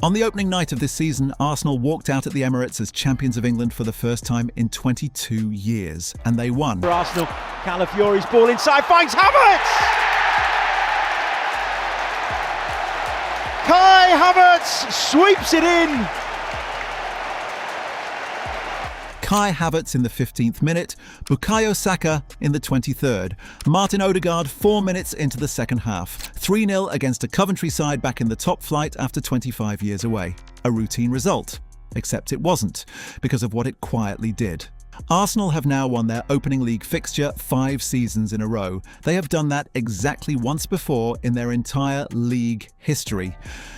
On the opening night of this season, Arsenal walked out at the Emirates as champions of England for the first time in 22 years, and they won. For Arsenal, Calafiori's ball inside finds Havertz! Kai Havertz sweeps it in! Kai Havertz in the 15th minute, Bukayo Saka in the 23rd, Martin Odegaard 4 minutes into the second half, 3-0 against a Coventry side back in the top flight after 25 years away. A routine result, except it wasn't, because of what it quietly did. Arsenal have now won their opening league fixture 5 seasons in a row. They have done that exactly once before in their entire league history.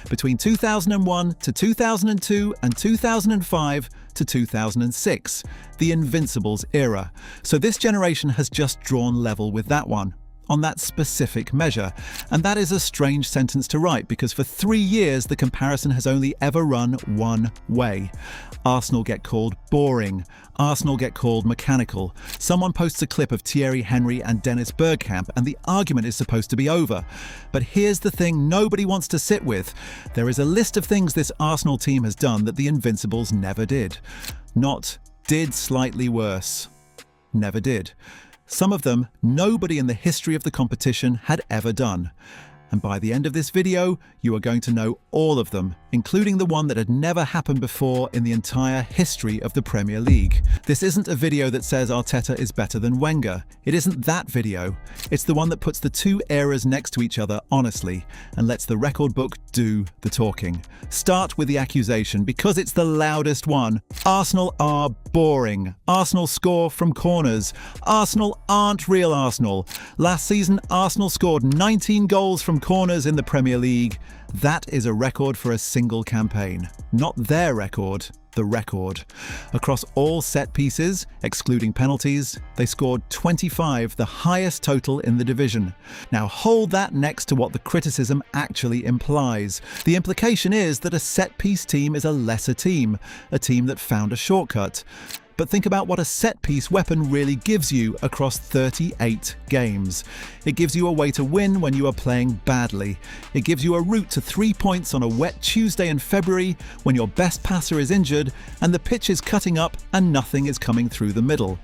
Between 2001 to 2002 and 2005 to 2006, the Invincibles era. So this generation has just drawn level with that one, on that specific measure. And that is a strange sentence to write, because for 3 years the comparison has only ever run one way. Arsenal get called boring. Arsenal get called mechanical. Someone posts a clip of Thierry Henry and Dennis Bergkamp and the argument is supposed to be over. But here's the thing nobody wants to sit with. There is a list of things this Arsenal team has done that the Invincibles never did. Not did slightly worse. Never did. Some of them, nobody in the history of the competition had ever done. And by the end of this video, you are going to know all of them, including the one that had never happened before in the entire history of the Premier League. This isn't a video that says Arteta is better than Wenger. It isn't that video. It's the one that puts the two eras next to each other honestly and lets the record book do the talking. Start with the accusation, because it's the loudest one. Arsenal are boring. Arsenal score from corners. Arsenal aren't real Arsenal. Last season, Arsenal scored 19 goals from corners in the Premier League. That is a record for a single campaign. Not their record, the record. Across all set pieces, excluding penalties, they scored 25, the highest total in the division. Now hold that next to what the criticism actually implies. The implication is that a set-piece team is a lesser team, a team that found a shortcut. But think about what a set-piece weapon really gives you across 38 games. It gives you a way to win when you are playing badly. It gives you a route to 3 points on a wet Tuesday in February when your best passer is injured and the pitch is cutting up and nothing is coming through the middle.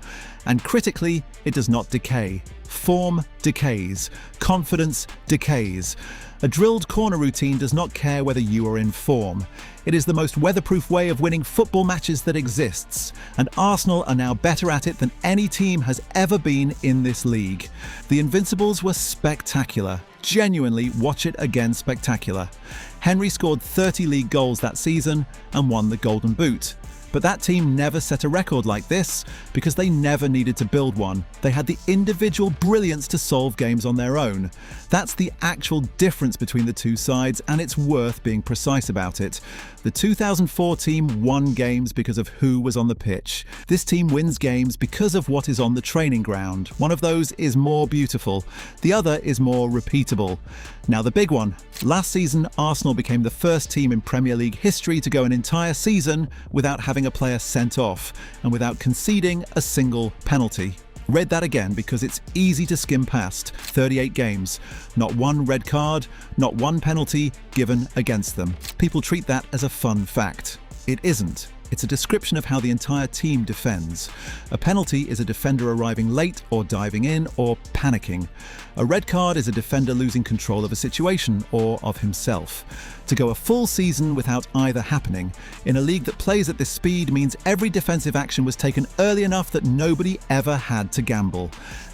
And critically, it does not decay. Form decays. Confidence decays. A drilled corner routine does not care whether you are in form. It is the most weatherproof way of winning football matches that exists, and Arsenal are now better at it than any team has ever been in this league. The Invincibles were spectacular. Genuinely, watch it again, spectacular. Henry scored 30 league goals that season and won the Golden Boot. But that team never set a record like this because they never needed to build one. They had the individual brilliance to solve games on their own. That's the actual difference between the two sides, and it's worth being precise about it. The 2004 team won games because of who was on the pitch. This team wins games because of what is on the training ground. One of those is more beautiful. The other is more repeatable. Now the big one. Last season, Arsenal became the first team in Premier League history to go an entire season without having a player sent off and without conceding a single penalty. Read that again because it's easy to skim past. 38 games. Not one red card, not one penalty given against them. People treat that as a fun fact. It isn't. It's a description of how the entire team defends. A penalty is a defender arriving late or diving in or panicking. A red card is a defender losing control of a situation or of himself. To go a full season without either happening in a league that plays at this speed means every defensive action was taken early enough that nobody ever had to gamble.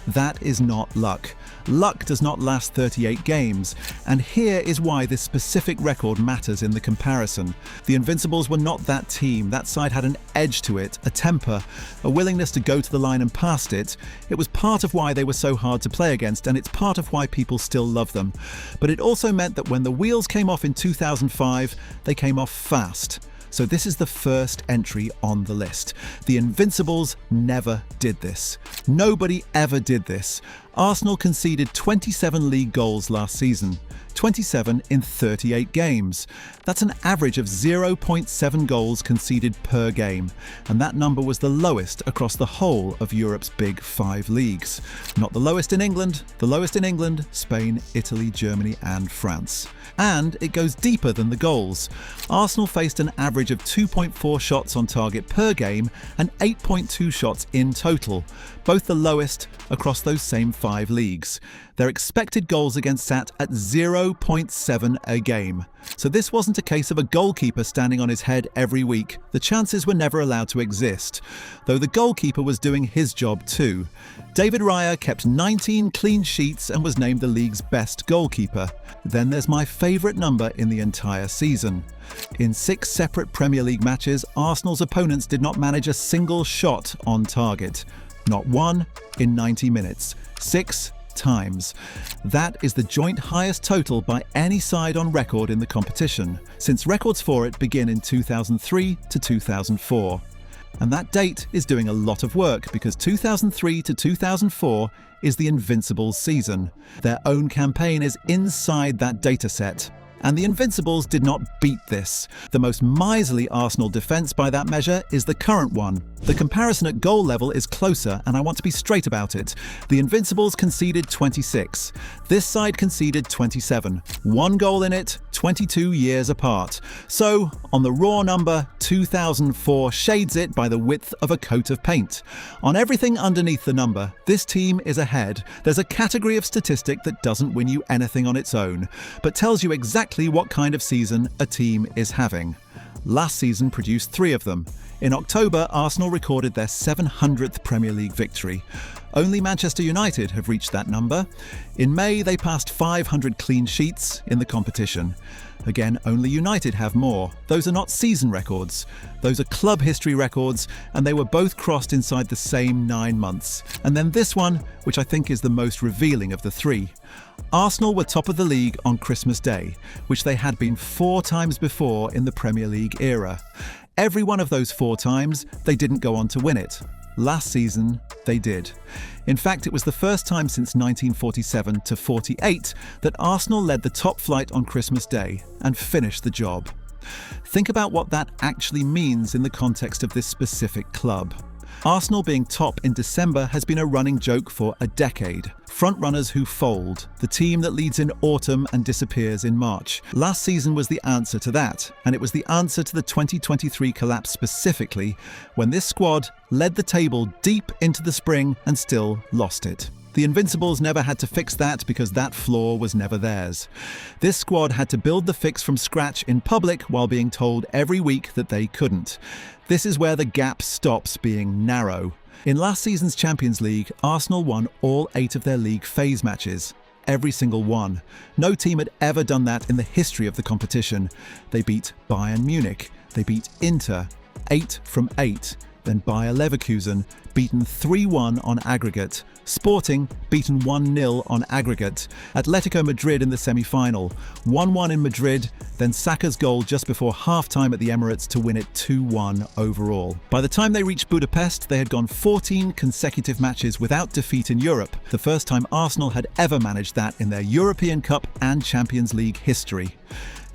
That is not luck. Luck does not last 38 games, and here is why this specific record matters in the comparison. The Invincibles were not that team. That side had an edge to it, a temper, a willingness to go to the line and past it. It was part of why they were so hard to play against, and it's part of why people still love them. But it also meant that when the wheels came off in 2005, they came off fast. So this is the first entry on the list. The Invincibles never did this. Nobody ever did this. Arsenal conceded 27 league goals last season, 27 in 38 games. That's an average of 0.7 goals conceded per game, and that number was the lowest across the whole of Europe's big 5 leagues. Not the lowest in England, Spain, Italy, Germany and France. And it goes deeper than the goals. Arsenal faced an average of 2.4 shots on target per game and 8.2 shots in total, both the lowest across those same 5 leagues. Their expected goals against sat at 0.7 a game. So this wasn't a case of a goalkeeper standing on his head every week. The chances were never allowed to exist, though the goalkeeper was doing his job too. David Raya kept 19 clean sheets and was named the league's best goalkeeper. Then there's my favourite number in the entire season. In 6 separate Premier League matches, Arsenal's opponents did not manage a single shot on target. Not one in 90 minutes. 6 times. That is the joint highest total by any side on record in the competition, since records for it begin in 2003 to 2004. And that date is doing a lot of work because 2003 to 2004 is the Invincibles season. Their own campaign is inside that data set. And the Invincibles did not beat this. The most miserly Arsenal defence by that measure is the current one. The comparison at goal level is closer, and I want to be straight about it. The Invincibles conceded 26. This side conceded 27. 1 goal in it, 22 years apart. So, on the raw number, 2004 shades it by the width of a coat of paint. On everything underneath the number, this team is ahead. There's a category of statistic that doesn't win you anything on its own, but tells you exactly what kind of season a team is having. Last season produced 3 of them. In October, Arsenal recorded their 700th Premier League victory. Only Manchester United have reached that number. In May, they passed 500 clean sheets in the competition. Again, only United have more. Those are not season records. Those are club history records, and they were both crossed inside the same 9 months. And then this one, which I think is the most revealing of the 3. Arsenal were top of the league on Christmas Day, which they had been 4 times before in the Premier League era. Every one of those 4 times, they didn't go on to win it. Last season, they did. In fact, it was the first time since 1947 to 48 that Arsenal led the top flight on Christmas Day and finished the job. Think about what that actually means in the context of this specific club. Arsenal being top in December has been a running joke for a decade. Frontrunners who fold, the team that leads in autumn and disappears in March. Last season was the answer to that, and it was the answer to the 2023 collapse specifically, when this squad led the table deep into the spring and still lost it. The Invincibles never had to fix that because that flaw was never theirs. This squad had to build the fix from scratch in public while being told every week that they couldn't. This is where the gap stops being narrow. In last season's Champions League, Arsenal won all 8 of their league phase matches. Every single one. No team had ever done that in the history of the competition. They beat Bayern Munich. They beat Inter. 8 from 8. Then Bayer Leverkusen, beaten 3-1 on aggregate. Sporting, beaten 1-0 on aggregate. Atletico Madrid in the semi-final. 1-1 in Madrid, then Saka's goal just before half-time at the Emirates to win it 2-1 overall. By the time they reached Budapest, they had gone 14 consecutive matches without defeat in Europe, the first time Arsenal had ever managed that in their European Cup and Champions League history.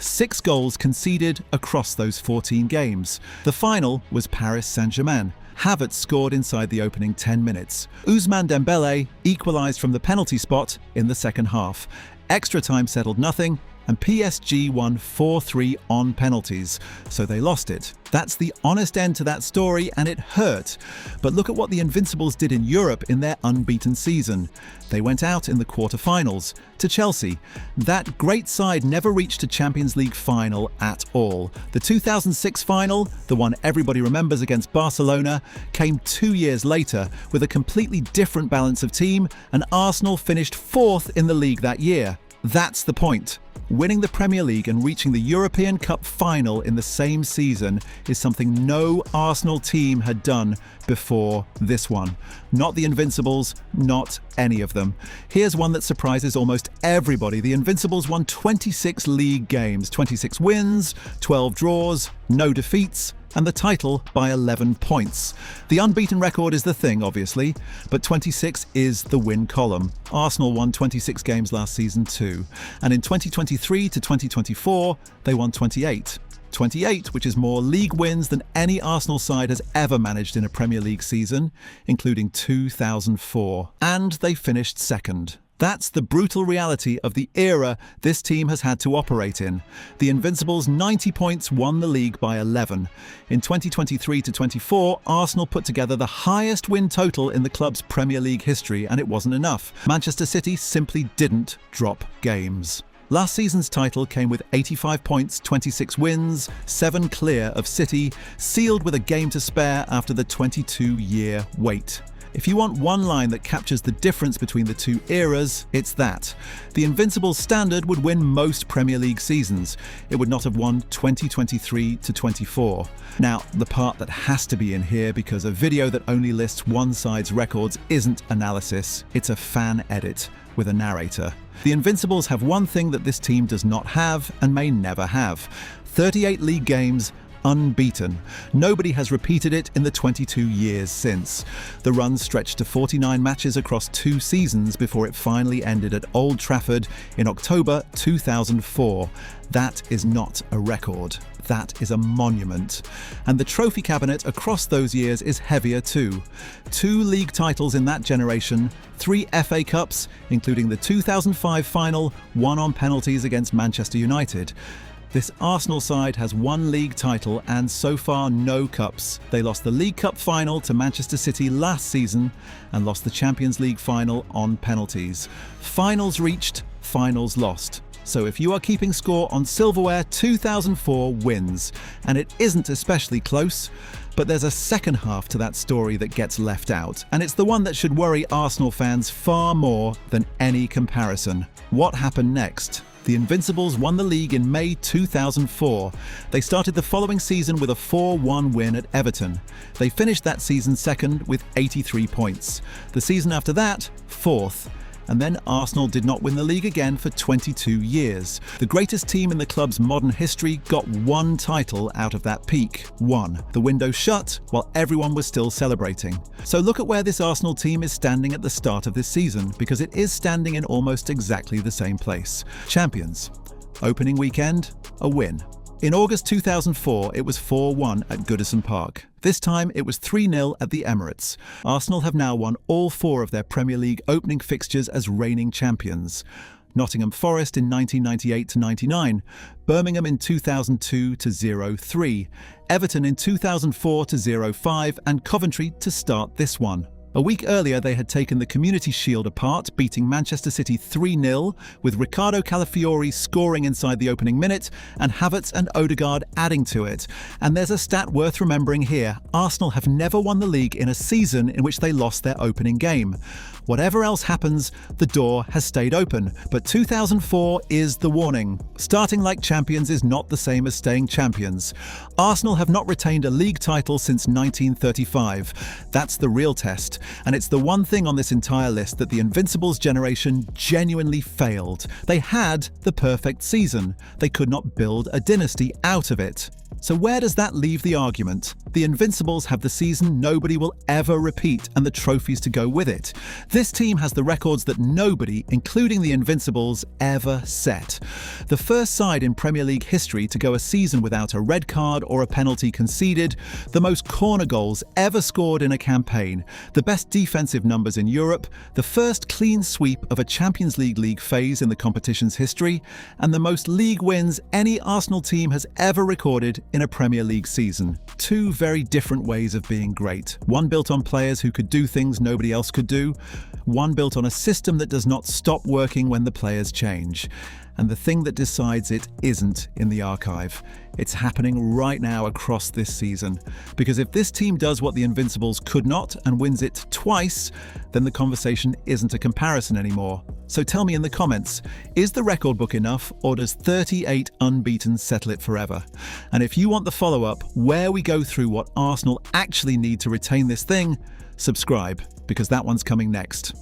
6 goals conceded across those 14 games. The final was Paris Saint-Germain. Havertz scored inside the opening 10 minutes. Ousmane Dembele equalised from the penalty spot in the second half. Extra time settled nothing, and PSG won 4-3 on penalties, so they lost it. That's the honest end to that story, and it hurt. But look at what the Invincibles did in Europe in their unbeaten season. They went out in the quarter-finals to Chelsea. That great side never reached a Champions League final at all. The 2006 final, the one everybody remembers against Barcelona, came 2 years later with a completely different balance of team, and Arsenal finished 4th in the league that year. That's the point. Winning the Premier League and reaching the European Cup final in the same season is something no Arsenal team had done before this one. Not the Invincibles, not any of them. Here's one that surprises almost everybody. The Invincibles won 26 league games, 26 wins, 12 draws, no defeats, and the title by 11 points. The unbeaten record is the thing, obviously, but 26 is the win column. Arsenal won 26 games last season too, and in 2023 to 2024, they won 28. 28, which is more league wins than any Arsenal side has ever managed in a Premier League season, including 2004. And they finished second. That's the brutal reality of the era this team has had to operate in. The Invincibles' 90 points won the league by 11. In 2023 to 24, Arsenal put together the highest win total in the club's Premier League history, and it wasn't enough. Manchester City simply didn't drop games. Last season's title came with 85 points, 26 wins, 7 clear of City, sealed with a game to spare after the 22-year wait. If you want one line that captures the difference between the two eras, it's that. The Invincibles standard would win most Premier League seasons. It would not have won 2023 to 24. Now, the part that has to be in here because a video that only lists one side's records isn't analysis, it's a fan edit with a narrator. The Invincibles have one thing that this team does not have and may never have: 38 league games, unbeaten. Nobody has repeated it in the 22 years since. The run stretched to 49 matches across 2 seasons before it finally ended at Old Trafford in October 2004. That is not a record. That is a monument. And the trophy cabinet across those years is heavier too. 2 league titles in that generation, 3 FA Cups, including the 2005 final, won on penalties against Manchester United. This Arsenal side has 1 league title and so far no cups. They lost the League Cup final to Manchester City last season and lost the Champions League final on penalties. Finals reached, finals lost. So if you are keeping score on silverware, 2004 wins. And it isn't especially close, but there's a second half to that story that gets left out. And it's the one that should worry Arsenal fans far more than any comparison. What happened next? The Invincibles won the league in May 2004. They started the following season with a 4-1 win at Everton. They finished that season second with 83 points. The season after that, fourth. And then Arsenal did not win the league again for 22 years. The greatest team in the club's modern history got 1 title out of that peak. 1. The window shut while everyone was still celebrating. So look at where this Arsenal team is standing at the start of this season, because it is standing in almost exactly the same place. Champions. Opening weekend, a win. In August 2004, it was 4-1 at Goodison Park. This time, it was 3-0 at the Emirates. Arsenal have now won all 4 of their Premier League opening fixtures as reigning champions. Nottingham Forest in 1998-99, Birmingham in 2002-03, Everton in 2004-05, and Coventry to start this one. A week earlier, they had taken the Community Shield apart, beating Manchester City 3-0, with Riccardo Calafiori scoring inside the opening minute and Havertz and Odegaard adding to it. And there's a stat worth remembering here: Arsenal have never won the league in a season in which they lost their opening game. Whatever else happens, the door has stayed open, but 2004 is the warning. Starting like champions is not the same as staying champions. Arsenal have not retained a league title since 1935. That's the real test, and it's the one thing on this entire list that the Invincibles generation genuinely failed. They had the perfect season. They could not build a dynasty out of it. So where does that leave the argument? The Invincibles have the season nobody will ever repeat and the trophies to go with it. This team has the records that nobody, including the Invincibles, ever set. The first side in Premier League history to go a season without a red card or a penalty conceded, the most corner goals ever scored in a campaign, the best defensive numbers in Europe, the first clean sweep of a Champions League phase in the competition's history, and the most league wins any Arsenal team has ever recorded in a Premier League season. 2 very different ways of being great. One built on players who could do things nobody else could do. One built on a system that does not stop working when the players change. And the thing that decides it isn't in the archive. It's happening right now across this season. Because if this team does what the Invincibles could not and wins it twice, then the conversation isn't a comparison anymore. So tell me in the comments, is the record book enough, or does 38 unbeaten settle it forever? And if you want the follow-up, where we go through what Arsenal actually need to retain this thing, subscribe, because that one's coming next.